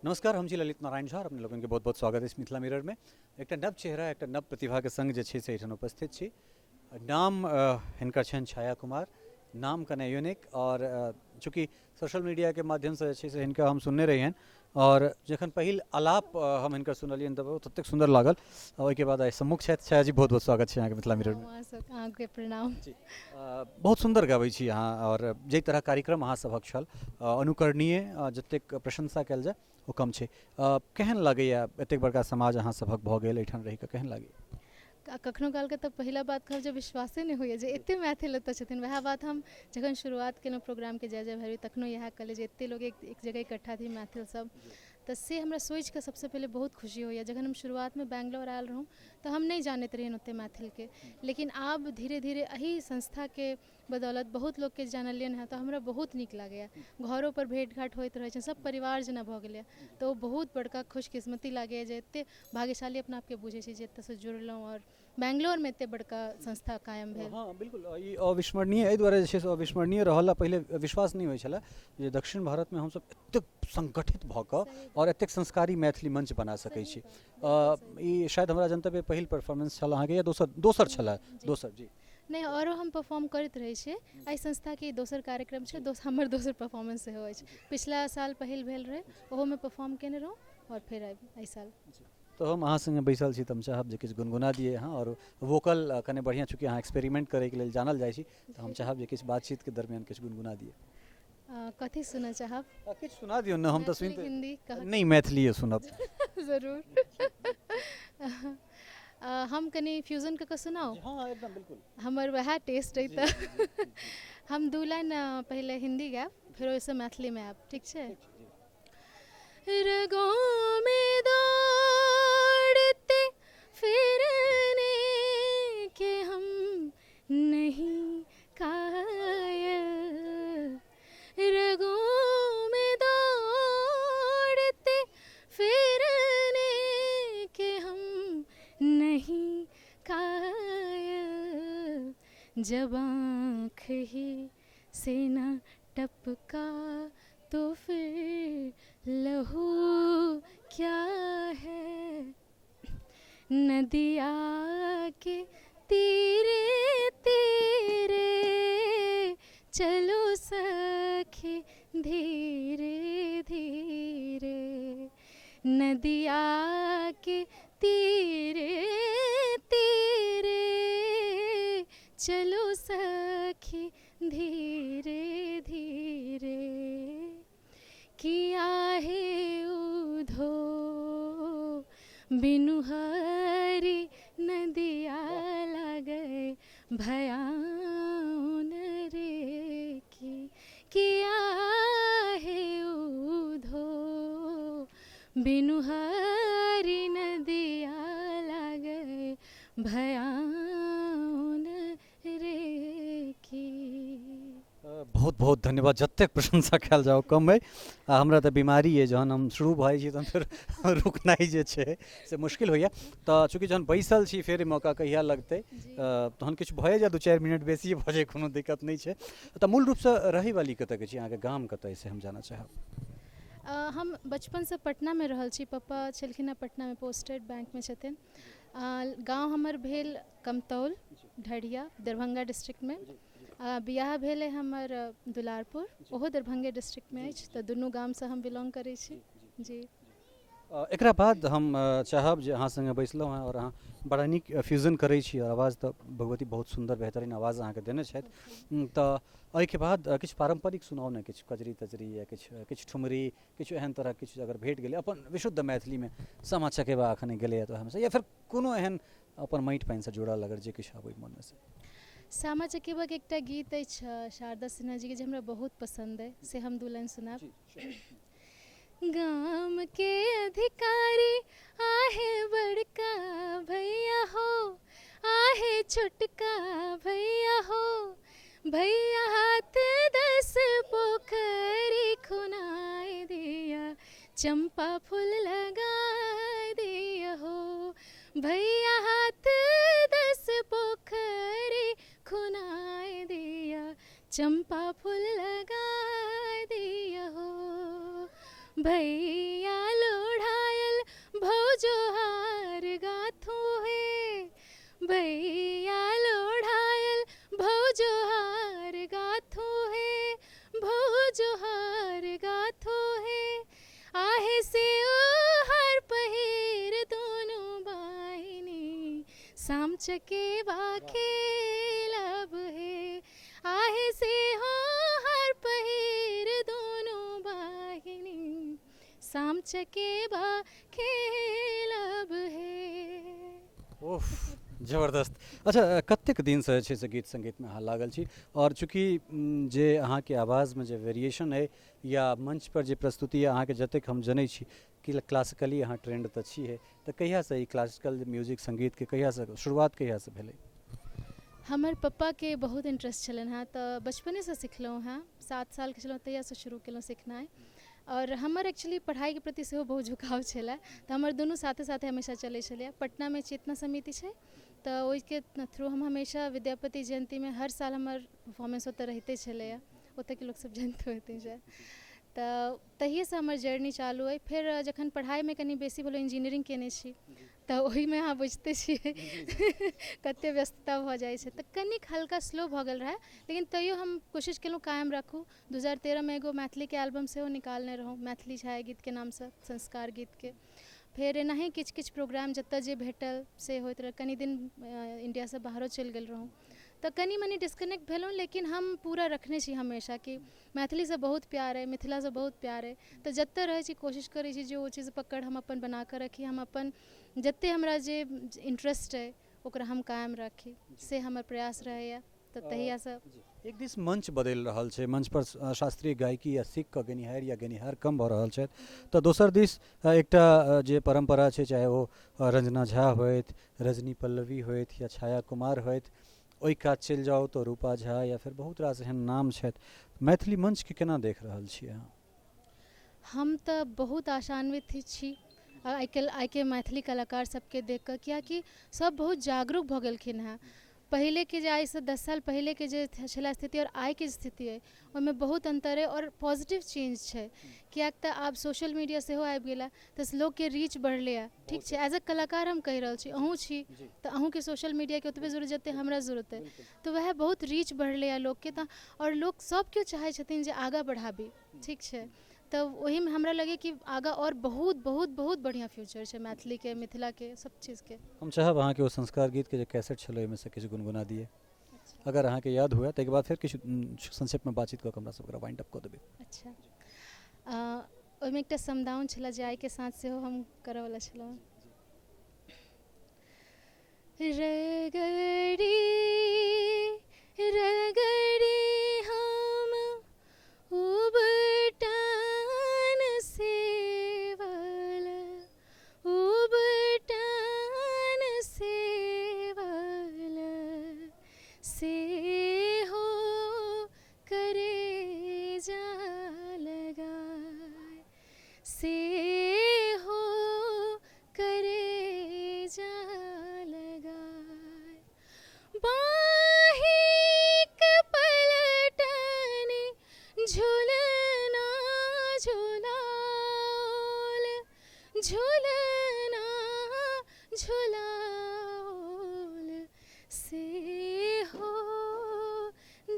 नमस्कार, हम छी ललित नारायण झा और अपने लोगन के बहुत बहुत स्वागत है इस मिथिला मिरर में। एक नव चेहरा एक नव प्रतिभा के संग जे छै से एहिठाम उपस्थित छी। नाम हिनकर छनि छाया कुमार, नाम कने यूनिक और चूँकि सोशल मीडिया के माध्यम से जे छै से हिनका हम सुनने रही हैं और जखन पहिल आलाप हम हिनकर सुनलियनि तऽ बहुत ततेक सुंदर लागल। ओहिके बाद आइ सम्मुख छथि छाया जी, बहुत बहुत स्वागत छै अहाँके मिथिला मिरर में। अहाँके प्रणाम जी बहुत सुंदर गाबै छी अहाँ और जे तरह कार्यक्रम अहाँ सभक छल अनुकरणीय, जतेक प्रशंसा कयल जाय ओ कम छै। केहन लागैया एतेक बड़का समाज अहाँ सभक भऽ गेल, एहिठाम रहि कऽ केहन लागैया? कखनो कालके तऽ पहिला बात कहब जे विश्वासे नहि होइए जे एतेक मैथिल एतऽ छथिन। वएह बात हम जखन शुरुआत केलहुँ प्रोग्रामके जय जय भैरवी तखनो इएह कहलिए जे एतेक लोग एक जगह इकट्ठा थी मैथिल सब, तऽ से हमरा सोचिके सबसँ पहिले बहुत खुशी होइए। जखन हम शुरुआतमे बैंगलोर आयल रहौँ तऽ हम नहीं जानैत रहियनि ओतेक मैथिलके, लेकिन आब धीरे धीरे एही संस्थाके बदौलत बहुत लोकके जानलियनि हैं तऽ हमरा बहुत नीक लागैए। घरों पर भेंट घाट होइत रहै छै, सब परिवार जेना भऽ गेलै, तऽ ओ बहुत बड़का खुशकिस्मती लागैए जे एतेक भाग्यशाली अपना आपके बुझै छी जे एतऽसँ जुड़लहुँ और बैंगलोर में एते बड़का संस्था कायम भेल। हाँ बिल्कुल, ई अविस्मरणीय एहि दुआरे जे छै से अविस्मरणीय रहल। पहिले विश्वास नहीं होइ छलै जे दक्षिण भारत में हमसब एतेक संगठित भऽ कऽ और एतेक संस्कारी मैथिली मंच बना सकै छी। ई शायद हमरा जनतव्य पहिल परफॉर्मेंस छल अहाँके या दोसर छलै? दोसर जी नहीं, औरो हम परफॉर्म करैत रहै छियै। एहि संस्थाके दोसर कार्यक्रम छै, हमर दोसर परफॉर्मेंस सेहो अछि। पिछला साल पहिल भेल रहै, ओहोमे परफॉर्म केने रहौँ और फिर एहि साल। तो हम अहाँ संगे बैसल छी तऽ हम चाहब जे किछु गुनगुना दिए अहाँ, और वोकल कने बढ़िया, चूँकि अहाँ एक्सपेरिमेंट करैके लेल जानल जाइ छी तऽ हम चाहब जे किछु बातचीत के दरमियान किछु गुनगुना दिए। कथी सुनऽ चाहब? किछु सुना दियौ ने, हम तऽ मैथिली, सुनते हिंदी नहीं मैथिलीए सुनब। जरूर। हम कनी फ्यूजन कऽ सुनाउ? हाँ एकदम बिल्कुल। हमर वएह टेस्ट अइ तऽ हम दू लाइन पहिले हिंदी गायब, फिर ओहिसँ मैथिलीमे आयब, ठीक छै? रगों में दौड़ते फिरने के हम नहीं कायल, रगों में दौड़ते फिरने के हम नहीं कायल, जब आँख ही से न टपका तो फिर लहू क्या है, नदिया के तीरे तीरे चलो सखी धीरे धीरे, नदिया के तीरे तीरे चलो सखी धीरे धीरे, किया है उधो बिनु हरी नदिया लगे भयाउन रे की, किया है उधो बिनु हरी नदिया लगे भयाउन रे की। बहुत बहुत धन्यवाद। जतेक प्रशंसा कयल जाओ कम है। हमरा तऽ बीमारी है, जहन हम शुरू भऽ जाइ छी तहन फिर रुकनाइ जे छै से मुश्किल होइए। तऽ चूँकि जहन बैसल छी फेर मौका कहिया लगतै, तहन किछु भए जाए, 2-4 मिनट बेसी भऽ जाए, कोनो दिक्कत नहीं छै। तऽ मूल रूपसँ रहै वाली कतऽ के छी, अहाँके गाम कतऽ अइ से हम जानऽ चाहब। हम बचपनसँ पटनामे रहल छी। पप्पा छलखिन हेँ पटनामे पोस्टेड बैंकमे छथिन। गाँव हमर भेल कमतौल ढढ़िया, दरभंगा डिस्ट्रिक्टमे। बियाह भेल है हमर दुलारपुर, ओहो दरभंगे डिस्ट्रिक्टमे अछि। तऽ दुनू गामसँ हम बिलोंग करै छी। जी एकरा बाद हम चाहब जे अहाँ संगे बैसलहुँ हैं और अहाँ बड़ा नीक फ्यूजन करै छी और आवाज़ तऽ भगवती बहुत सुंदर बेहतरीन आवाज़ अहाँके देने छथि। तऽ एहिके बाद किछु पारंपरिक सुनाउ ने, किछु कजरी तजरी या किछु ठुमरी, किछु एहन तरह किछु अगर भेट गेलै अपन विशुद्ध मैथिलीमे, सामा चकेबा अखन गेलैए तऽ हमसे, या फिर कोनो एहन अपन माटि पानिसँ जुड़ल अगर जे किछु आबै मोनमे से। सामा चकेबाके एकटा गीत अछि शारदा सिन्हा जी के जे हमरा बहुत पसंद है, से हम दू लाइन सुनाब। गाम के अधिकारी आहे बड़का भैया हो, आहे छोटका भैया हो, भैया हाथ 10 पोखरी खुनाए दिया, चंपा फूल लगा दिया हो, भैया हाथ 10 पोखरी खुनाए दिया, चंपा फूल लगा दिया हो, भैया चकेबा खेलब हे आहे से हो हर पहिर दोनों बाहिनी शाम चकेबा खेलब हे। ओह जबरदस्त। अच्छा कतेक दिन से छै से गीत संगीत में अहाँ लागल छी और चूँकि जे अहाँ के आवाज में जे वेरिएशन है या मंच पर जे प्रस्तुति है अहाँ के जतेक हम जनै छी कि क्लासिकली अहाँ ट्रेंड तऽ छी है तऽ कहिया से ई क्लासिकल म्यूजिक संगीत के कहिया से शुरुआत कहिया से भेलै? हमर पप्पा के बहुत इंटरेस्ट छलन हैं तो बचपने से सिखलहुँ हैं, 7 साल के छलहुँ तहिया से शुरू केलहुँ सिखनाइ। और हमर एक्चुअली पढ़ाई के प्रति सेहो बहुत झुकाव छलै तो हमर दुनू साथे साथे हमेशा चलै छलै। पटना में चेतना समिति छै तो ओहिके थ्रू हम हमेशा विद्यापति जयंती में हर साल हमर परफॉर्मेंस ओतऽ रहिते छलैया, ओतऽ के लोग सब जानते होते छै। तो तहिए से हमर जर्नी चालू है। फिर जखन पढ़ाई में कनी बेसी भेलै, इंजीनियरिंग केने छी तो ओही में अहाँ बुझते छियै कते व्यस्तता भऽ जाइ छै तऽ कनिक हल्का स्लो भऽ गेल रहै, लेकिन तैयो हम कोशिश केलहुँ कायम राखू। 2013 में एगो मैथिली के एल्बम सेहो निकालने रहौं, मैथिली छाया गीत के नाम से, संस्कार गीत के। फिर एनाही किछ किछ प्रोग्राम जतऽ जे भेटल से होइत रहे। कनी दिन इंडिया से बाहरो चलि गेल रहौं तो कनी मनी डिस्कनेक्ट भेलहुँ, लेकिन हम पूरा रखने छी हमेशा कि मैथिली से बहुत प्यार है, मिथिला से बहुत प्यार है। तो जतऽ रहै छी कोशिश करै छी जे ओ चीज पकड़ हम अपन बना कऽ रखी, हम अपन जते हमरा जे इंटरेस्ट है ओकरा हम कायम राखी, से हमर प्रयास रहैया। तो तहिया से एक दिस मंच बदल रहल छै, मंच पर शास्त्रीय गायकी या सीख कऽ गेनिहार या गेनिहार कम भऽ रहल छथि, तऽ दोसर दिस एकटा जे परंपरा छै, चाहे ओ रंजना झा होइत, रजनी पल्लवी होइत या छाया कुमार होइत, ओहि कात चलि जाउ तऽ रूपा झा या फिर बहुत रास एहन नाम छथि। मैथिली मंच के केना देख रहल छी अहाँ? हम तो बहुत आशान्वित छी आइ के मैथिली कलाकार सबके देख कऽ, कियाकि सब बहुत जागरूक भऽ गेलखिन हैं। पहले के जे आइ से 10 साल पहले के जे छला स्थिति और आइ के स्थिति है ओहिमे बहुत अंतर है और पॉजिटिव चेंज छै। कियाक तऽ आब सोशल मीडिया सेहो आबि गेला तऽ लोग के रीच बढ़ले है। ठीक छै, एज अ कलाकार हम कहि रहल छी, अहूँ छी तऽ अहूँ के सोशल मीडिया के ओतबे जरूरत जते हमरा जरूरत है, तो वह बहुत रीच बढ़ले है लोग के। तऽ और लोग सब केओ चाहे छथिन जे आगा बढ़ाबी, ठीक छै। तो वही में हमरा लगे कि आगा और बहुत बहुत बहुत बढ़िया फ्यूचर है मैथिली के, मिथिला के, सब चीज के। हम चाहब अहाँ के ओ संस्कार गीत के जे कैसेट छलै ओहिमे से किछु गुनगुना दिए, अगर अहाँ के याद हुए ताहिके बाद फिर किछु संक्षेप में बातचीत कऽ के हमरा सबके वाइंड अप कऽ देबै। अच्छा, ओहिमे एकटा समदाउन छला जे आइ के साथ सेहो हम करऽ वाला छलहुँ। रगड़ी रगड़ी हम उबटन सेवल, उबटन सेवल से हो करे जा लगाए, से हो करे जा लगाए। बाहिक पलटन झूलना झूलाओल, झूलना झूलाओल से हो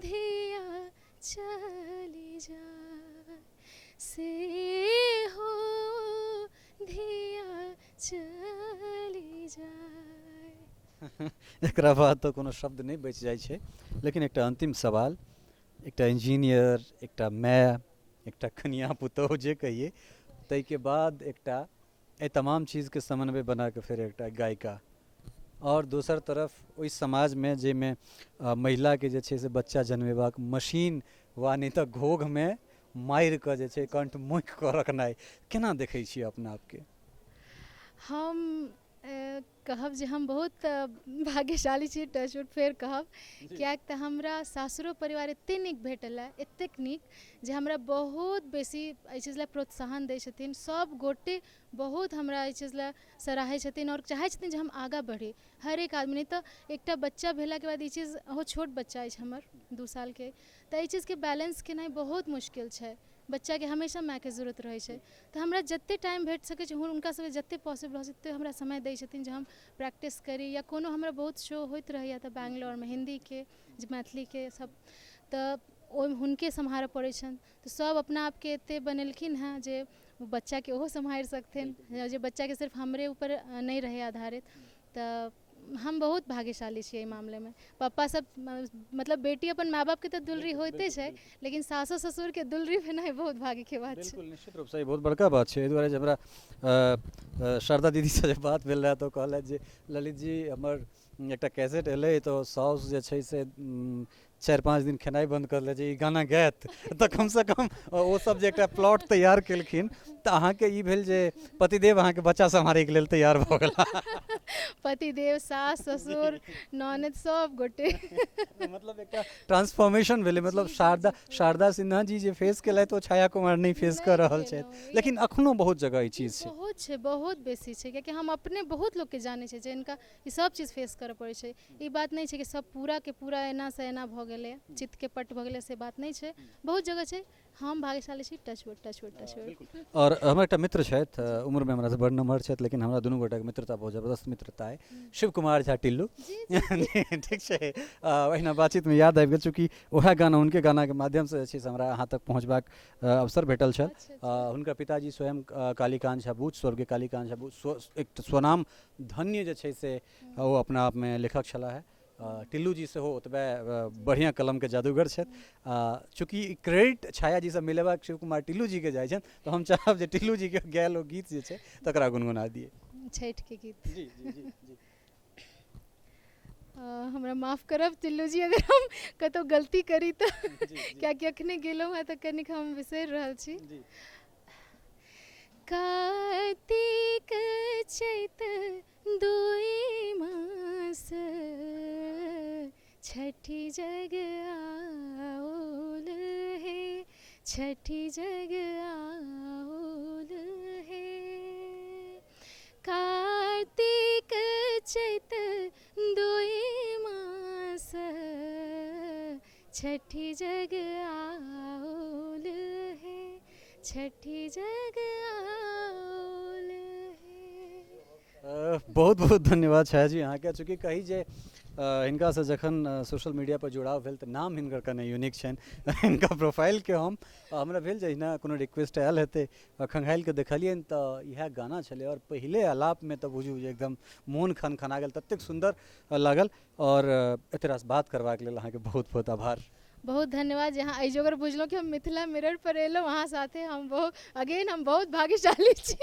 धिया चली जाए, से हो धिया चली जाए। एकरा बाद तो कोनो शब्द नहीं बच जाइ छै, लेकिन एकटा अंतिम सवाल, एकटा इंजीनियर, एकटा माय, एकटा कनिया पुतोह जे कहिए, ताहि के बाद एकटा ए तमाम चीज के समन्वय बना के फिर एकटा गायिका, और दोसर तरफ ओहि समाज में जेमे महिला के जे छै से बच्चा जन्मेबाक मशीन वा नहीं तऽ घोघ में मारि कऽ जे छै कंठ मुखि कऽ रखनाइ, केना देखै छी अपना आपके? हम कहब जे हम बहुत भाग्यशाली छी, टचवुड फेर कहब, कियाक तऽ हमरा सासुरो परिवार एतेक नीक भेटल है, एतेक नीक जे हमरा बहुत बेसी एहि चीज लए प्रोत्साहन दै छथिन। सब गोटे बहुत हमरा एहि चीज लए सराहै छथिन और चाहै छथिन जे हम आगाँ बढ़ी, हर एक आदमी। नहीं तऽ एकटा बच्चा भेलाके बाद ई चीज, ओहो छोट बच्चा अछि हमर 2 साल के, तऽ एहि चीज के बैलेंस केनाइ बहुत मुश्किल छै। बच्चा के हमेशा माय के जरूरत रहै छै, तऽ हमरा जते टाइम भेट सकै छै हुनका सबके जते पॉसिबल हो सकते हमरा समय दै छथिन जे हम प्रैक्टिस करी, या कोनो हमरा बहुत शो होइत रहैया तऽ बैंगलोर में हिंदी के, मैथिली के सब, तऽ ओहिमे हुनके सम्हारऽ पड़ै छनि। तऽ सब अपना आपके एते बनेलखिन हैं जे बच्चा के ओहो सम्हारि सकथिन, जे बच्चा के सिर्फ हमरे ऊपर नहीं रहे आधारित। तऽ हम बहुत भाग्यशाली छियै एहि मामले में। पापा सब मतलब बेटी अपन माँ बाप के तो दुलरी होते छै, लेकिन सासो ससुर के दुलरी भेनाइ बहुत भाग्य के बात छै। बिल्कुल निश्चित रूप से ई बहुत बड़का बात छै। एहि दुआरे जब हमरा शारदा दीदी से जे बात भेल रहे तो कहलथि जे ललित जी हमर एकटा कैसेट एलै तो साउस जे छै से 4-5 दिन खेनाइ बंद कर ले जे ई गाना गायत तऽ कम से कम ओ सब जे एकटा प्लॉट तैयार केलखिन तऽ अहाँके ई भेल जे पतिदेव अहाँके बच्चा सम्हारैके लेल तैयार भऽ गेला। पतिदेव, सास, ससुर, ननद सब गोटे मतलब एकटा ट्रांसफॉर्मेशन भेलै। मतलब शारदा सिन्हा जी जे फेस केलथि ओ छाया कुमार नहि फेस कर रहल छथि, लेकिन अखनो बहुत जगह ई चीज छै। बहुत छै, बहुत बेसी छै, कियाकि हम अपने बहुत लोग के जाने छै जिनका ई सब चीज फेस करे पड़े छै। ई बात नहीं छै कि सब पूरा के पूरा एना से एना भ गेलै, चित्त के पट भ गेलै, से बात नहीं छै। बहुत जगह छै। हम भाग्यशाली छी, touch wood touch wood touch wood. और हमर एकटा मित्र छथि, उम्र में हमरा से बड़ नम्हर छथि, लेकिन हमरा दुनू गोटा के मित्रता बहुत जबरदस्त मित्रता है। शिव कुमार झा टिल्लू ठीक छै। ओहिना बातचीत में याद आबि गेल, चूँकि वएह गाना हुनके गाना के माध्यम से जे छै से हमरा अहाँ तक पहुँचबाक अवसर भेटल छल। हुनकर पिताजी स्वयं कालीकांत झा बूच, स्वर्गीय कालीकांत झा बूच एक स्वनाम धन्य जे छै से ओ अपना आप में लेखक छलाह है। टिल्लू जी से हो ओतबे बढ़िया कलम के जादूगर छथि। चूँकि क्रेडिट छाया जी से मिलेबाक शिव कुमार टिल्लू जी के जाइ छनि, तो हम चाहब जे टिल्लू जी के गायल ओ गीत जे छै तकरा गुनगुना दिए। छठ के गीत। जी जी जी जी। हमरा माफ करब टिल्लू जी अगर हम कतौ गलती करी तो, कियाकि अखने गेलहुँ हैं तऽ कनिक हम बिसरि रहल छी। कार्तिक चैत दुई मास छठी जग आउल हे, छठी जग आउल हे। कार्तिक चैत दुई मास छठी जग आउल हे, छठी जग आउल हे। बहुत बहुत धन्यवाद छाया जी अहाँके। चूँकि कही जे हिनका से जखन सोशल मीडिया पर जुड़ाव भेल तऽ नाम हिनकर कने यूनिक छनि। हिनका प्रोफाइल के हम हमरा भेल जे हिना कोनो रिक्वेस्ट आयल हेतै, खंगाइल के देखलियनि तऽ इएह गाना छलै और पहिले आलाप में तऽ बुझू जे एकदम मोन खनखना गेल, ततेक सुंदर लागल। और एते रास बात करबाक लेल अहाँके बहुत बहुत आभार। बहुत धन्यवाद। यहाँ एहि जोगर बुझलहुँ कि हम मिथिला मिरर पर एलहुँ अहाँ साथे। हम बहुत भाग्यशाली छी।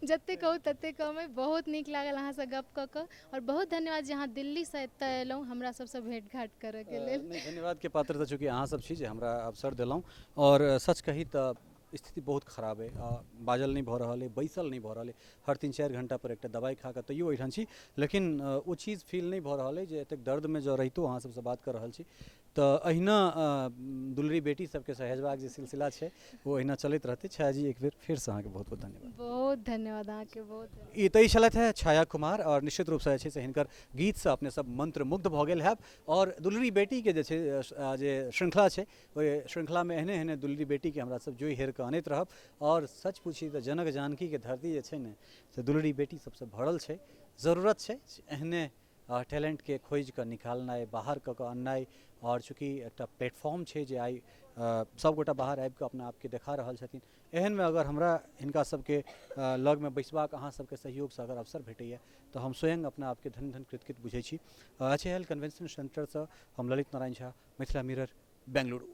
जते कहू तते कम है। बहुत नीक लागल अहाँ से गप कऽ कऽ, और बहुत धन्यवाद जे अहाँ दिल्ली से एतऽ एलहुँ हमरा सबसे भेंट घाट करऽ के लेल। धन्यवाद के पात्र तऽ चूँकि अहाँ सब छी जे हमरा अवसर देलहुँ। और सच कही तऽ स्थिति बहुत खराब है, बाजल नहीं भऽ रहल है, बैसल नहीं भऽ रहल है। हर 3-4 घंटा पर एक दवाई खा कऽ तैयो एहिठाम छी, लेकिन वो चीज़ फील नहीं भऽ रहल है जे एतेक दर्द में जो रहितो अहाँ सबसे बात कर रहल छी। तऽ अहिना दुलरी बेटी सबके सहेजबाक जे सिलसिला छै वो अहिना चलैत रहतै। छाया जी एक बेर फिर से अहाँके बहुत बहुत धन्यवाद। बहुत धन्यवाद अहाँके, बहुत धन्यवाद। ई तऽ छलथि है छाया कुमार, और निश्चित रूप से जे छै से हिनकर गीत से अपने सब मंत्र मुग्ध भऽ गेल हैब। और दुलरी बेटी के जे छै जे श्रृंखला छै ओहि श्रृंखला में एहने एहने दुलरी बेटी के हमरा सब जोइ हेर कऽ आनैत रहब। और सच पूछी तऽ जनक जानकी के धरती जे छै ने से दुलरी बेटी सबसे भरल छै। जरूरत छै एहने टैलेंट के खोज कऽ निकालनाइ, बाहर कऽ कऽ अननाइ। और चूँकि एकटा प्लेटफॉर्म छै जे आइ सब गोटा बाहर आबि कऽ अपना आपके देखा रहल छथिन, एहन में अगर हमरा हिनका सबके लग में बैसबाक अहाँ सबके सहयोग से अगर अवसर भेटैया तऽ हम स्वयं अपना आपके धन धन कृतकृत बुझै छी। HAL कन्वेंशन सेंटर से हम ललित नारायण झा, मिथिला मिरर, बेंगलुरु।